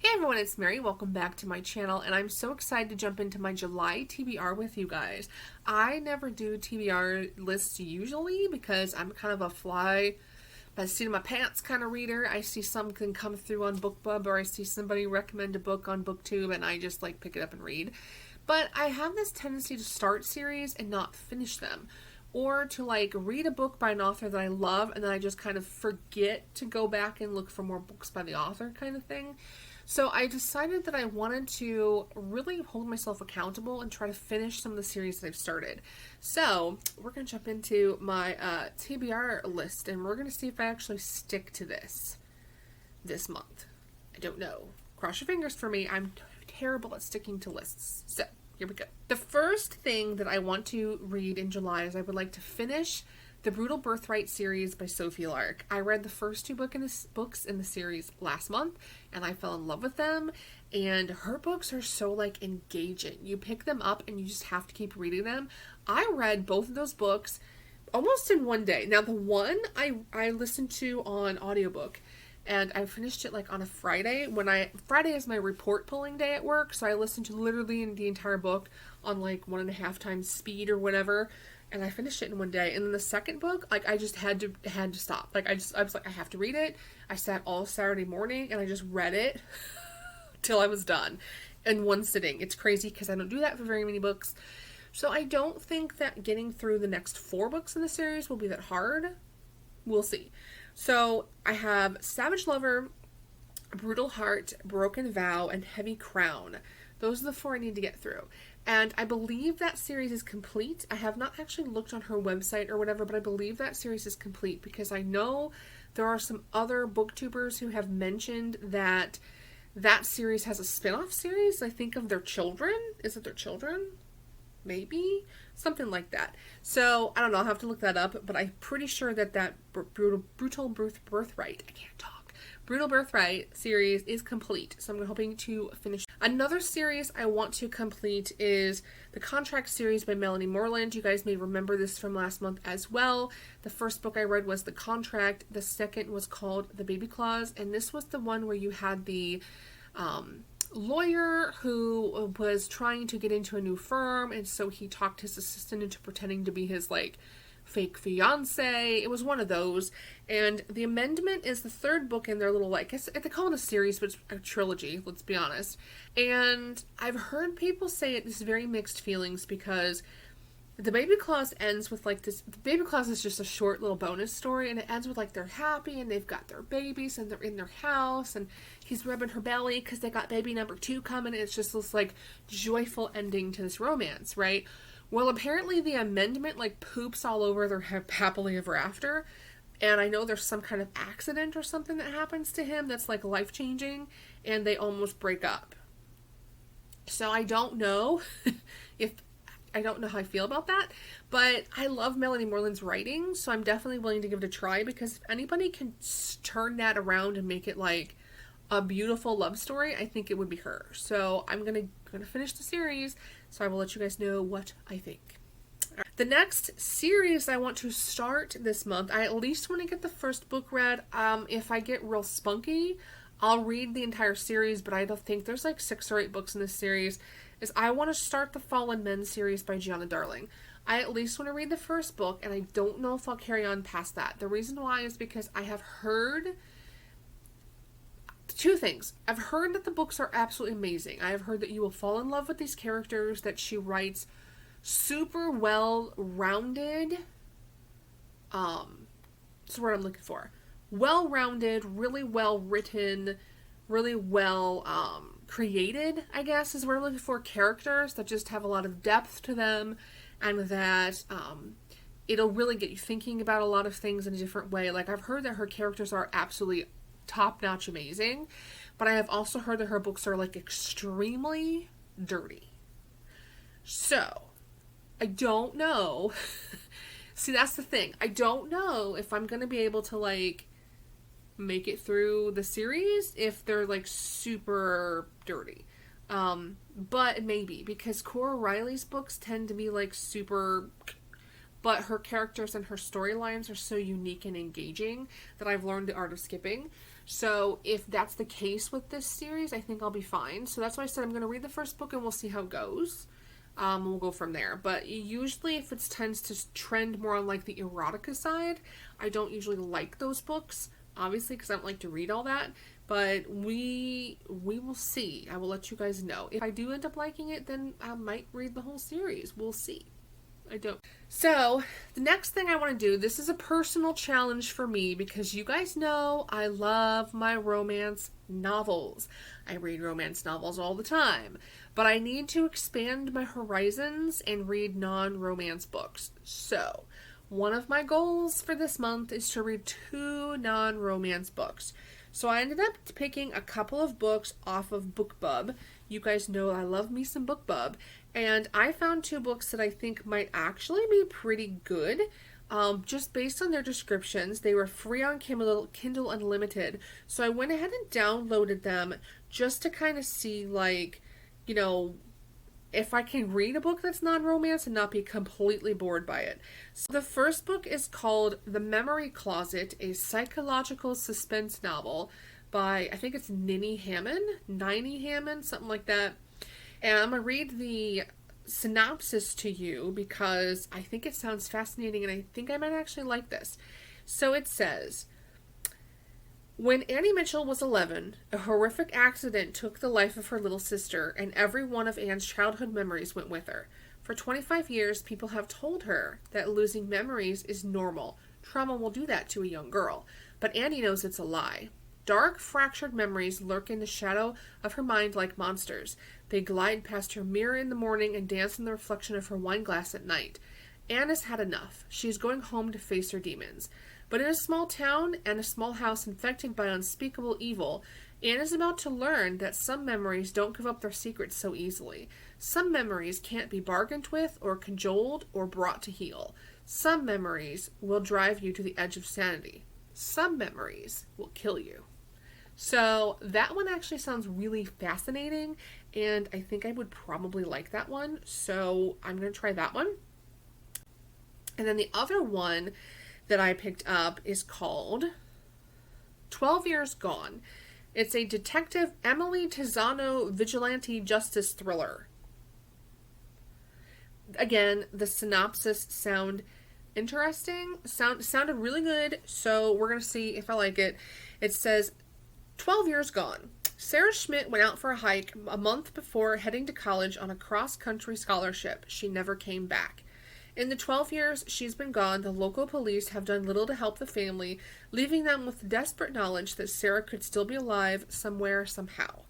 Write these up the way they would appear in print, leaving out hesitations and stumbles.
Hey everyone, it's Mary. Welcome back to my channel, and I'm so excited to jump into my July TBR with you guys. I never do TBR lists usually because I'm kind of a fly by the seat of my pants kind of reader. I see something come through on BookBub, or I see somebody recommend a book on BookTube, and I just like pick it up and read. But I have this tendency to start series and not finish them, or to like read a book by an author that I love and then I just kind of forget to go back and look for more books by the author kind of thing. So I decided that I wanted to really hold myself accountable and try to finish some of the series that I've started. So we're going to jump into my TBR list, and we're going to see if I actually stick to this month. I don't know. Cross your fingers for me. I'm terrible at sticking to lists. So here we go. The first thing that I want to read in July is I would like to finish the Brutal Birthright series by Sophie Lark. I read the first two books in the series last month, and I fell in love with them. And her books are so like engaging. You pick them up and you just have to keep reading them. I read both of those books almost in one day. Now the one I listened to on audiobook, and I finished it like on a Friday. Friday is my report pulling day at work, so I listened to literally the entire book on like 1.5 times speed or whatever. And I finished it in one day. And then the second book, like I just had to stop. Like I was like, I have to read it. I sat all Saturday morning and I just read it till I was done in one sitting. It's crazy because I don't do that for very many books. So I don't think that getting through the next 4 books in the series will be that hard. We'll see. So I have Savage Lover, Brutal Heart, Broken Vow, and Heavy Crown. Those are the 4 I need to get through. And I believe that series is complete. I have not actually looked on her website or whatever, but I believe that series is complete because I know there are some other booktubers who have mentioned that series has a spin-off series, I think, of their children. Is it their children? Maybe? Something like that. So, I don't know. I'll have to look that up, but I'm pretty sure that Brutal Birthright, I can't talk. Brutal Birthright series is complete, so I'm hoping to finish. Another series I want to complete is the Contract series by Melanie Moreland. You guys may remember this from last month as well. The first book I read was The Contract. The second was called The Baby Clause, and this was the one where you had the lawyer who was trying to get into a new firm, and so he talked his assistant into pretending to be his like fake fiance. It was one of those. And The Amendment is the third book in their little, like, they call it a series, but it's a trilogy, let's be honest. And I've heard people say it is very mixed feelings because the Baby Clause ends with like this. The Baby Clause is just a short little bonus story, and it ends with like they're happy and they've got their babies and they're in their house and he's rubbing her belly because they got baby number 2 coming. It's just this like joyful ending to this romance, right? Well, apparently The Amendment like poops all over their happily ever after, and I know there's some kind of accident or something that happens to him that's like life-changing, and they almost break up. So I don't know I don't know how I feel about that, but I love Melanie Moreland's writing, so I'm definitely willing to give it a try, because if anybody can turn that around and make it like a beautiful love story, I think it would be her. So I'm gonna finish the series, so I will let you guys know what I think. Right. The next series I want to start this month, I at least want to get the first book read. If I get real spunky, I'll read the entire series, but I don't think there's like 6 or 8 books in this series. Is I want to start the Fallen Men series by Gianna Darling. I at least want to read the first book, and I don't know if I'll carry on past that. The reason why is because I have heard 2 things. I've heard that the books are absolutely amazing. I have heard that you will fall in love with these characters, that she writes super well-rounded, that's the word I'm looking for. Well-rounded, really well-written, really well created, I guess, is what I'm looking for. Characters that just have a lot of depth to them, and that it'll really get you thinking about a lot of things in a different way. Like, I've heard that her characters are absolutely top-notch amazing, but I have also heard that her books are like extremely dirty. So I don't know. See, that's the thing. I don't know if I'm gonna be able to like make it through the series if they're like super dirty. But maybe, because Cora Riley's books tend to be like super, but her characters and her storylines are so unique and engaging that I've learned the art of skipping. So if that's the case with this series, I think I'll be fine. So that's why I said I'm going to read the first book and we'll see how it goes. We'll go from there. But usually if it tends to trend more on like the erotica side, I don't usually like those books, obviously, because I don't like to read all that. But we will see. I will let you guys know. If I do end up liking it, then I might read the whole series. We'll see. I don't. So, the next thing I want to do, this is a personal challenge for me because you guys know I love my romance novels. I read romance novels all the time, but I need to expand my horizons and read non-romance books. So, one of my goals for this month is to read 2 non-romance books. So I ended up picking a couple of books off of BookBub. You guys know I love me some BookBub. And I found 2 books that I think might actually be pretty good. Just based on their descriptions. They were free on Kindle Unlimited. So I went ahead and downloaded them just to kind of see, like, you know, if I can read a book that's non-romance and not be completely bored by it. So the first book is called The Memory Closet, a psychological suspense novel by, I think it's Nini Hammond, something like that. And I'm going to read the synopsis to you because I think it sounds fascinating and I think I might actually like this. So it says, when Annie Mitchell was 11, a horrific accident took the life of her little sister, and every one of Anne's childhood memories went with her. For 25 years, people have told her that losing memories is normal. Trauma will do that to a young girl. But Annie knows it's a lie. Dark, fractured memories lurk in the shadow of her mind like monsters. They glide past her mirror in the morning and dance in the reflection of her wine glass at night. Anne has had enough. She is going home to face her demons. But in a small town and a small house infected by unspeakable evil, Anne is about to learn that some memories don't give up their secrets so easily. Some memories can't be bargained with or cajoled or brought to heel. Some memories will drive you to the edge of sanity. Some memories will kill you. So that one actually sounds really fascinating, and I think I would probably like that one. So I'm going to try that one. And then the other one that I picked up is called 12 Years Gone. It's a Detective Emily Tizano vigilante justice thriller. Again, the synopsis sounded really good, so we're going to see if I like it. It says, 12 years gone. Sarah Schmidt went out for a hike a month before heading to college on a cross-country scholarship. She never came back. In the 12 years she's been gone, the local police have done little to help the family, leaving them with the desperate knowledge that Sarah could still be alive somewhere, somehow.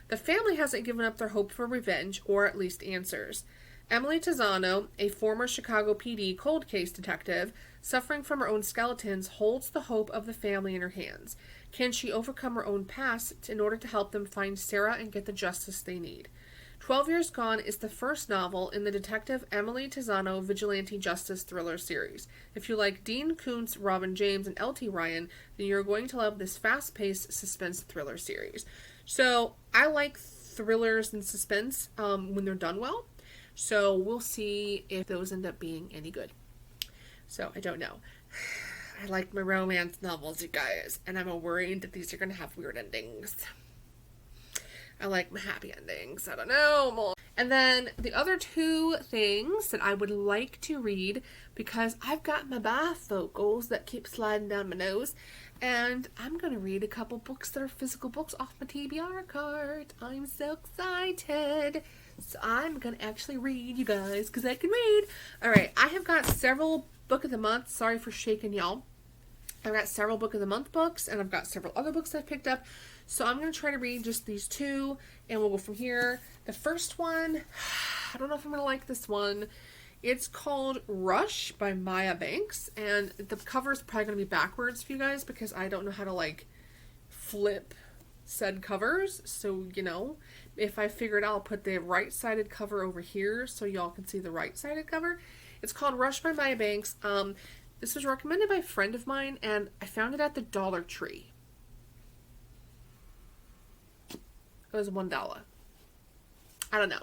The family hasn't given up their hope for revenge, or at least answers. Emily Tizano, a former Chicago PD cold case detective, suffering from her own skeletons, holds the hope of the family in her hands. Can she overcome her own past in order to help them find Sarah and get the justice they need? 12 Years Gone is the first novel in the Detective Emily Tizano Vigilante Justice Thriller series. If you like Dean Koontz, Robin James, and L.T. Ryan, then you're going to love this fast-paced suspense thriller series. So, I like thrillers and suspense when they're done well. So, we'll see if those end up being any good. So, I don't know. I like my romance novels, you guys, and I'm worried that these are going to have weird endings. I like my happy endings. I don't know. And then the other 2 things that I would like to read, because I've got my bifocals that keep sliding down my nose, and I'm going to read a couple books that are physical books off my TBR card. I'm so excited. So I'm going to actually read, you guys, because I can read. Alright, I have got several Book of the Month. Sorry for shaking y'all. I've got several Book of the Month books, and I've got several other books I've picked up. So I'm going to try to read just these 2, and we'll go from here. The first one, I don't know if I'm going to like this one. It's called Rush by Maya Banks, and the cover's probably going to be backwards for you guys because I don't know how to, like, flip said covers. So, you know, if I figure it out, I'll put the right-sided cover over here so y'all can see the right-sided cover. It's called Rush by Maya Banks. This was recommended by a friend of mine, and I found it at the Dollar Tree. It was $1. I don't know.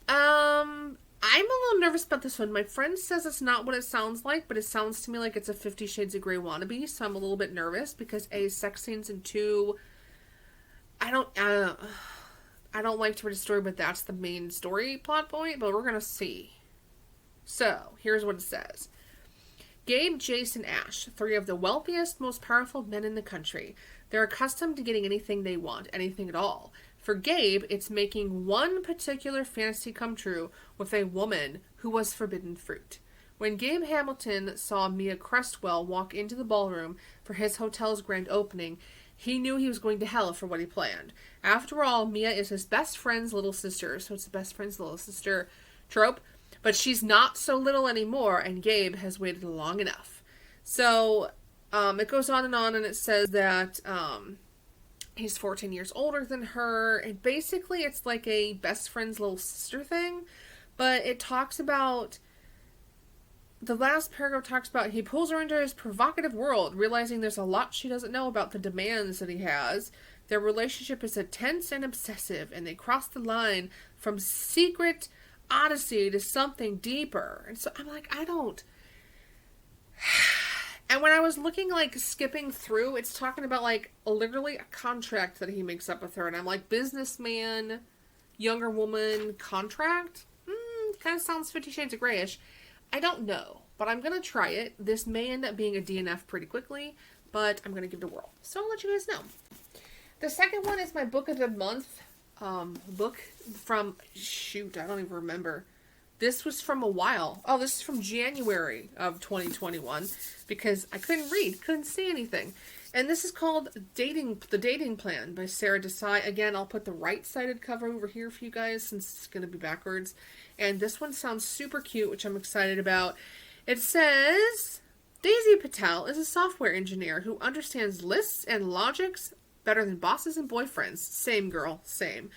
I'm a little nervous about this one. My friend says it's not what it sounds like, but it sounds to me like it's a 50 Shades of Grey wannabe, so I'm a little bit nervous because A, sex scenes, and 2, I don't like to read a story, but that's the main story plot point, but we're gonna see. So, here's what it says. Gabe, Jason, Ash, 3 of the wealthiest, most powerful men in the country. They're accustomed to getting anything they want, anything at all. For Gabe, it's making one particular fantasy come true with a woman who was forbidden fruit. When Gabe Hamilton saw Mia Crestwell walk into the ballroom for his hotel's grand opening, he knew he was going to hell for what he planned. After all, Mia is his best friend's little sister, so it's the best friend's little sister trope. But she's not so little anymore, and Gabe has waited long enough. So, it goes on, and it says that, he's 14 years older than her, and basically it's like a best friend's little sister thing, but it talks about, the last paragraph talks about, he pulls her into his provocative world, realizing there's a lot she doesn't know about the demands that he has. Their relationship is intense and obsessive, and they cross the line from secret odyssey to something deeper. And so I'm like, I don't. And when I was looking, like, skipping through, it's talking about, like, literally a contract that he makes up with her. And I'm like, businessman, younger woman, contract? Kind of sounds 50 Shades of Greyish. I don't know, but I'm going to try it. This may end up being a DNF pretty quickly, but I'm going to give it a whirl. So I'll let you guys know. The second one is my book of the month. Book from, shoot, I don't even remember. This was from a while. Oh, this is from January of 2021 because I couldn't read, couldn't see anything. And this is called The Dating Plan by Sarah Desai. Again, I'll put the right-sided cover over here for you guys since it's going to be backwards. And this one sounds super cute, which I'm excited about. It says, Daisy Patel is a software engineer who understands lists and logics better than bosses and boyfriends. Same girl, same.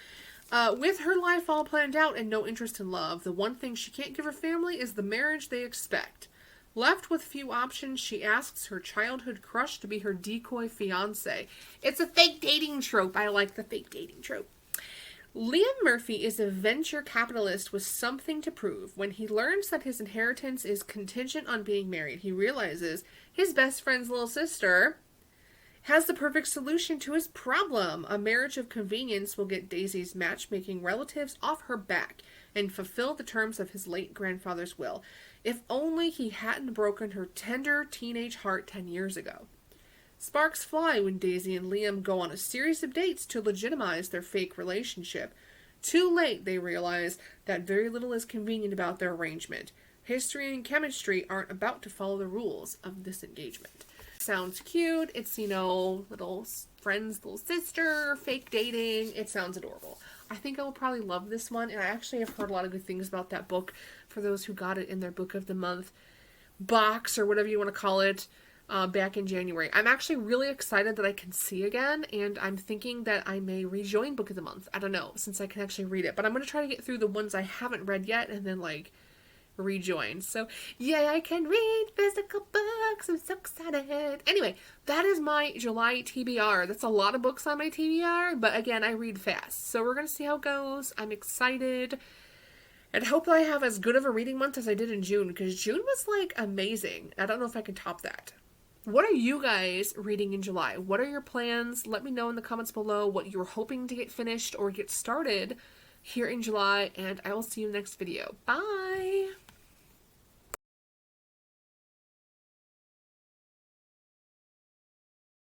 With her life all planned out and no interest in love, the one thing she can't give her family is the marriage they expect. Left with few options, she asks her childhood crush to be her decoy fiancé. It's a fake dating trope. I like the fake dating trope. Liam Murphy is a venture capitalist with something to prove. When he learns that his inheritance is contingent on being married, he realizes his best friend's little sister has the perfect solution to his problem. A marriage of convenience will get Daisy's matchmaking relatives off her back and fulfill the terms of his late grandfather's will. If only he hadn't broken her tender teenage heart 10 years ago. Sparks fly when Daisy and Liam go on a series of dates to legitimize their fake relationship. Too late, they realize that very little is convenient about their arrangement. History and chemistry aren't about to follow the rules of this engagement. Sounds cute. It's, little friend's little sister, fake dating. It sounds adorable. I think I will probably love this one, and I actually have heard a lot of good things about that book for those who got it in their book of the month box, or whatever you want to call it, back in January. I'm actually really excited that I can see again, and I'm thinking that I may rejoin book of the month. I don't know, since I can actually read it, but I'm going to try to get through the ones I haven't read yet, and then, rejoin. So, yay, I can read physical books. I'm so excited. Anyway, that is my July TBR. That's a lot of books on my TBR, but again, I read fast. So we're going to see how it goes. I'm excited. And hope I have as good of a reading month as I did in June, because June was, amazing. I don't know if I can top that. What are you guys reading in July? What are your plans? Let me know in the comments below what you're hoping to get finished or get started here in July, and I will see you in the next video. Bye!